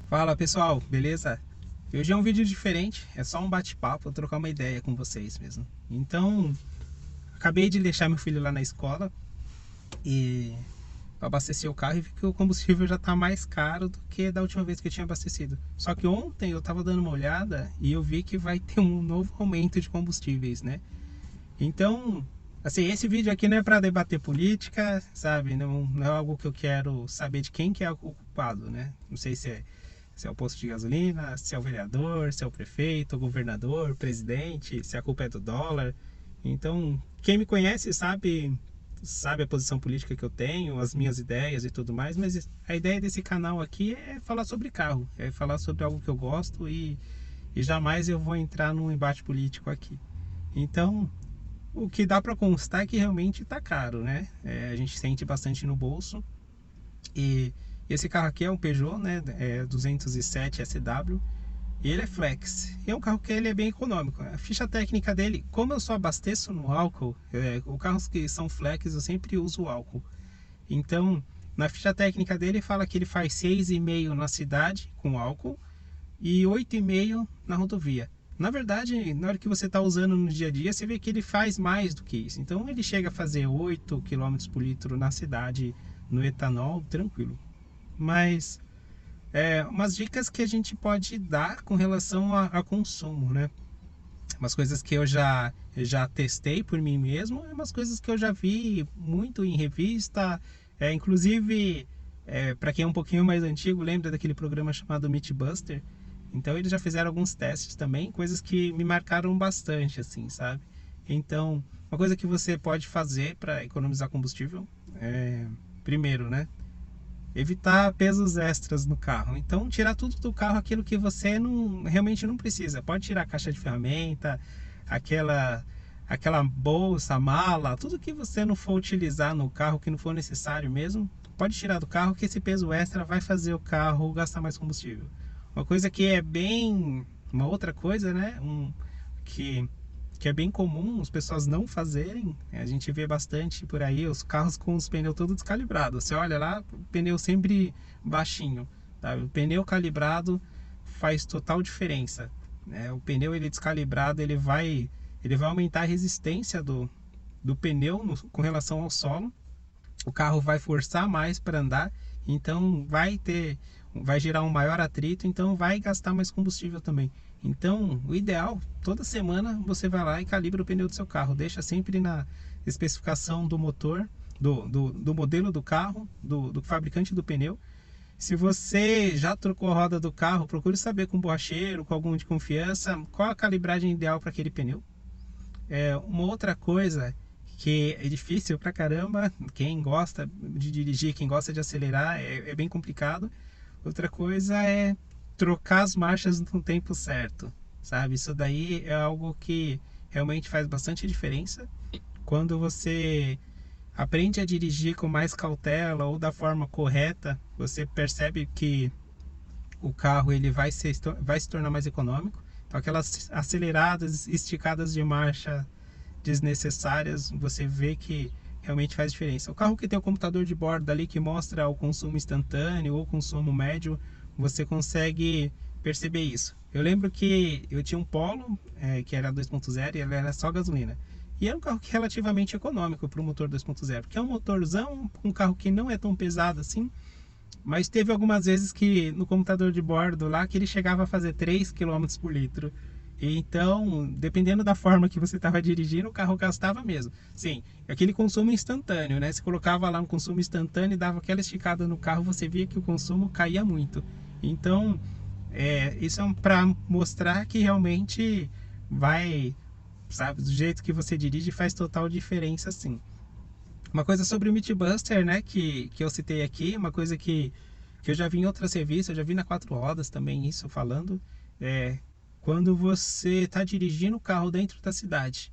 Fala pessoal, beleza? Hoje é um vídeo diferente, é só um bate-papo, trocar uma ideia com vocês mesmo. Então, acabei de deixar meu filho lá na escola e abastecer o carro e vi que o combustível já tá mais caro do que da última vez que eu tinha abastecido. Só que ontem eu tava dando uma olhada e eu vi que vai ter um novo aumento de combustíveis, né? Então, assim, esse vídeo aqui não é para debater política, sabe? Não é algo que eu quero saber de quem que é o culpado, né? Não sei se é o posto de gasolina, se é o vereador, se é o prefeito, o governador, o presidente, se a culpa é do dólar. Então, quem me conhece sabe a posição política que eu tenho, as minhas ideias e tudo mais, mas a ideia desse canal aqui é falar sobre carro, é falar sobre algo que eu gosto e jamais eu vou entrar num embate político aqui. Então, o que dá para constar é que realmente está caro, né? A gente sente bastante no bolso. E esse carro aqui é um Peugeot, né? 207 SW. E ele é flex. E é um carro que ele é bem econômico. A ficha técnica dele, como eu só abasteço no álcool, os carros que são flex eu sempre uso o álcool. Então, na ficha técnica dele fala que ele faz 6,5 na cidade com álcool e 8,5 na rodovia. Na verdade, na hora que você está usando no dia a dia, você vê que ele faz mais do que isso. Então ele chega a fazer 8 quilômetros por litro na cidade no etanol, tranquilo. Mas umas dicas que a gente pode dar com relação a consumo, né? Umas coisas que eu já testei por mim mesmo, e umas coisas que eu já vi muito em revista, inclusive para quem é um pouquinho mais antigo, lembra daquele programa chamado Mythbuster? Então eles já fizeram alguns testes também, coisas que me marcaram bastante, assim, sabe? Então, uma coisa que você pode fazer para economizar combustível primeiro, né? Evitar pesos extras no carro. Então, tirar tudo do carro, aquilo que você realmente não precisa. Pode tirar a caixa de ferramenta, aquela bolsa, mala, tudo que você não for utilizar no carro, que não for necessário mesmo, pode tirar do carro, que esse peso extra vai fazer o carro gastar mais combustível. Uma coisa que é bem... Uma outra coisa, né? Que que é bem comum as pessoas não fazerem. A gente vê bastante por aí os carros com os pneus todos descalibrados. Você olha lá, o pneu sempre baixinho, tá? O pneu calibrado faz total diferença, né? O pneu ele descalibrado ele vai aumentar a resistência do pneu com relação ao solo. O carro vai forçar mais para andar, então vai gerar um maior atrito, então vai gastar mais combustível também. Então, o ideal, toda semana você vai lá e calibra o pneu do seu carro, deixa sempre na especificação do motor, do modelo do carro, do fabricante do pneu. Se você já trocou a roda do carro, procure saber com o borracheiro, com algum de confiança, qual a calibragem ideal para aquele pneu. Uma outra coisa que é difícil pra caramba, quem gosta de dirigir, quem gosta de acelerar, é bem complicado. Outra coisa é trocar as marchas no tempo certo, sabe? Isso daí é algo que realmente faz bastante diferença. Quando você aprende a dirigir com mais cautela ou da forma correta, você percebe que o carro ele vai se tornar mais econômico. Então, aquelas aceleradas, esticadas de marcha desnecessárias, você vê que realmente faz diferença. O carro que tem o computador de bordo ali que mostra o consumo instantâneo ou consumo médio, você consegue perceber isso. Eu lembro que eu tinha um Polo, que era 2.0 e ele era só gasolina. E era um carro relativamente econômico para o motor 2.0, porque é um motorzão, um carro que não é tão pesado assim, mas teve algumas vezes que no computador de bordo lá que ele chegava a fazer 3 quilômetros por litro. Então, dependendo da forma que você estava dirigindo, o carro gastava mesmo. Sim, aquele consumo instantâneo, né? Você colocava lá um consumo instantâneo e dava aquela esticada no carro, você via que o consumo caía muito. Então, isso é para mostrar que realmente vai, sabe, do jeito que você dirige faz total diferença, sim. Uma coisa sobre o Mythbuster, né, que eu citei aqui, uma coisa que eu já vi em outras revistas, eu já vi na Quatro Rodas também isso falando, quando você está dirigindo o carro dentro da cidade.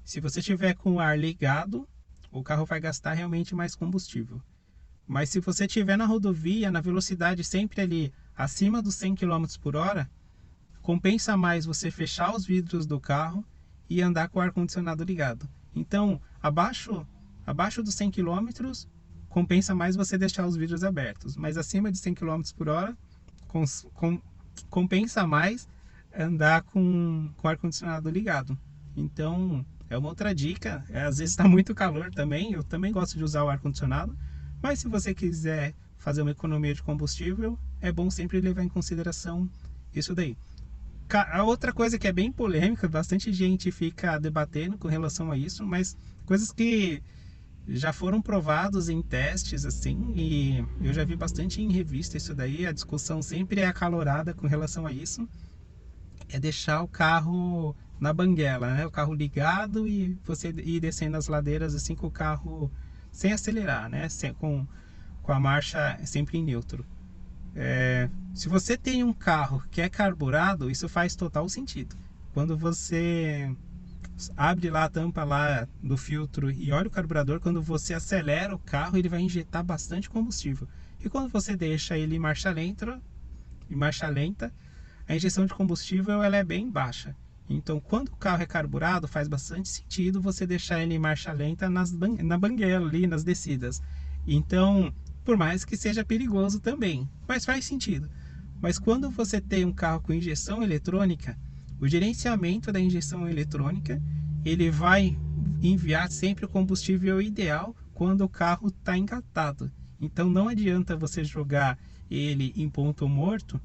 Se você tiver com o ar ligado, o carro vai gastar realmente mais combustível. Mas se você estiver na rodovia, na velocidade sempre ali acima dos 100 km por hora, compensa mais você fechar os vidros do carro e andar com o ar-condicionado ligado. Então, abaixo dos 100 km, compensa mais você deixar os vidros abertos. Mas acima de 100 km por hora, compensa mais andar com o ar-condicionado ligado. Então, é uma outra dica. Às vezes está muito calor também, eu também gosto de usar o ar-condicionado, mas se você quiser fazer uma economia de combustível, é bom sempre levar em consideração isso daí. A outra coisa que é bem polêmica, bastante gente fica debatendo com relação a isso, mas coisas que já foram provados em testes, assim, e eu já vi bastante em revista isso daí, a discussão sempre é acalorada com relação a isso, é deixar o carro na banguela, né? O carro ligado e você ir descendo as ladeiras assim com o carro sem acelerar, né? Com a marcha sempre em neutro. Se você tem um carro que é carburado, isso faz total sentido. Quando você abre lá a tampa lá do filtro e olha o carburador, quando você acelera o carro, ele vai injetar bastante combustível. E quando você deixa ele em marcha lenta, a injeção de combustível ela é bem baixa. Então, quando o carro é carburado, faz bastante sentido você deixar ele em marcha lenta na banguela ali, nas descidas. Então, por mais que seja perigoso também, mas faz sentido. Mas quando você tem um carro com injeção eletrônica, o gerenciamento da injeção eletrônica, ele vai enviar sempre o combustível ideal quando o carro está engatado. Então não adianta você jogar ele em ponto morto,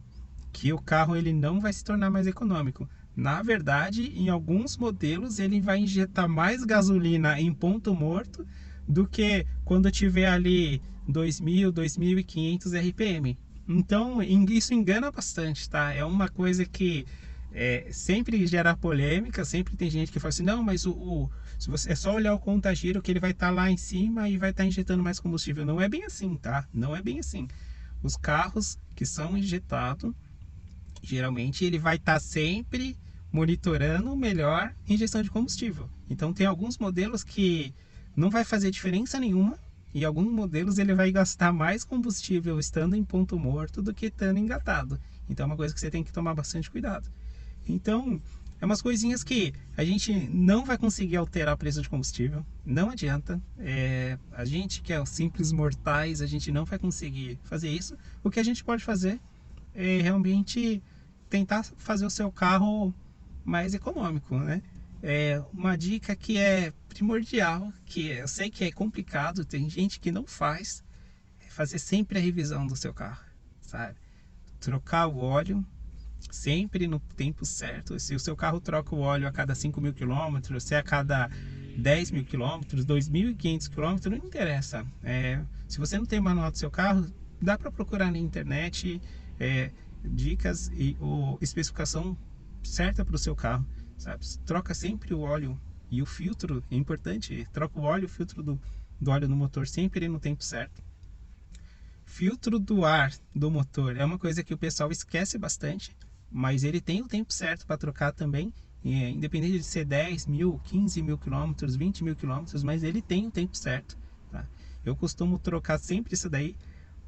que o carro ele não vai se tornar mais econômico. Na verdade, em alguns modelos ele vai injetar mais gasolina em ponto morto do que quando tiver ali 2.000, 2.500 RPM. Então isso engana bastante, tá? É uma coisa que sempre gera polêmica, sempre tem gente que fala assim, não, mas se você é só olhar o conta-giro que ele vai estar lá em cima e vai estar injetando mais combustível. Não é bem assim, tá? Não é bem assim. Os carros que são injetados, geralmente ele vai estar sempre monitorando melhor injeção de combustível. Então tem alguns modelos que não vai fazer diferença nenhuma e alguns modelos ele vai gastar mais combustível estando em ponto morto do que estando engatado. Então é uma coisa que você tem que tomar bastante cuidado. Então é umas coisinhas que a gente não vai conseguir alterar o preço de combustível, não adianta. A gente que é simples mortais, a gente não vai conseguir fazer isso. O que a gente pode fazer é realmente tentar fazer o seu carro mais econômico, né? Uma dica que é primordial, que eu sei que é complicado, tem gente que não faz, é fazer sempre a revisão do seu carro, sabe? Trocar o óleo sempre no tempo certo. Se o seu carro troca o óleo a cada 5.000 quilômetros, se a cada 10.000 quilômetros, 2.500 quilômetros, não interessa. Se você não tem manual do seu carro, dá para procurar na internet dicas ou especificação certa para o seu carro, sabe? Troca sempre o óleo e o filtro, é importante. Troca o óleo e o filtro do óleo no motor sempre no tempo certo. Filtro do ar do motor é uma coisa que o pessoal esquece bastante, mas ele tem o tempo certo para trocar também, independente de ser 10.000, 15.000 quilômetros, 20.000 quilômetros, mas ele tem o tempo certo, tá? Eu costumo trocar sempre isso daí.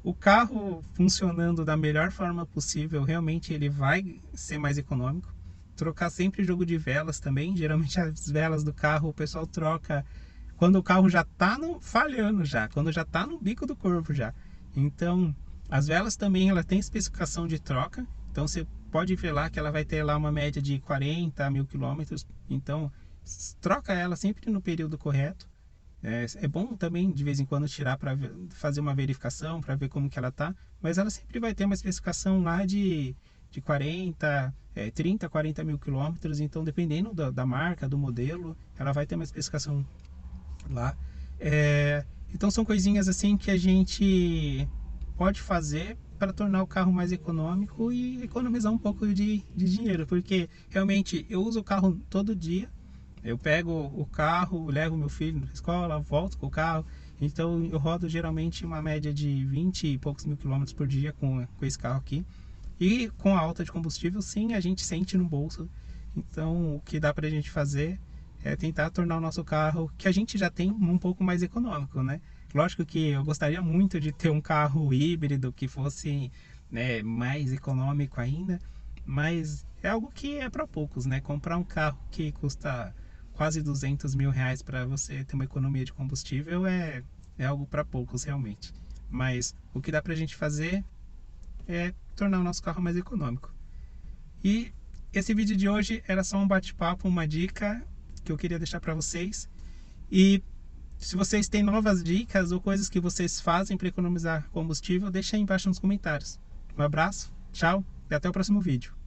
O carro funcionando da melhor forma possível, realmente ele vai ser mais econômico. Trocar sempre jogo de velas também, geralmente as velas do carro o pessoal troca quando o carro já está falhando já, quando já está no bico do corvo já. Então, as velas também ela tem especificação de troca, então você pode ver lá que ela vai ter lá uma média de 40.000 quilômetros, então troca ela sempre no período correto. É bom também de vez em quando tirar para fazer uma verificação, para ver como que ela tá, mas ela sempre vai ter uma especificação lá de 30, 40.000 quilômetros, então dependendo da marca, do modelo, ela vai ter uma especificação lá. Então são coisinhas assim que a gente pode fazer para tornar o carro mais econômico e economizar um pouco de dinheiro, porque realmente eu uso o carro todo dia. Eu pego o carro, levo meu filho na escola, volto com o carro, então eu rodo geralmente uma média de 20 e poucos mil quilômetros por dia com esse carro aqui. E com a alta de combustível, sim, a gente sente no bolso. Então o que dá para a gente fazer é tentar tornar o nosso carro, que a gente já tem, um pouco mais econômico, né? Lógico que eu gostaria muito de ter um carro híbrido que fosse, né, mais econômico ainda, mas é algo que é para poucos, né? Comprar um carro que custa quase 200 mil reais para você ter uma economia de combustível é algo para poucos realmente. Mas o que dá para a gente fazer é tornar o nosso carro mais econômico. E esse vídeo de hoje era só um bate-papo, uma dica que eu queria deixar para vocês. E se vocês têm novas dicas ou coisas que vocês fazem para economizar combustível, deixa aí embaixo nos comentários. Um abraço, tchau e até o próximo vídeo.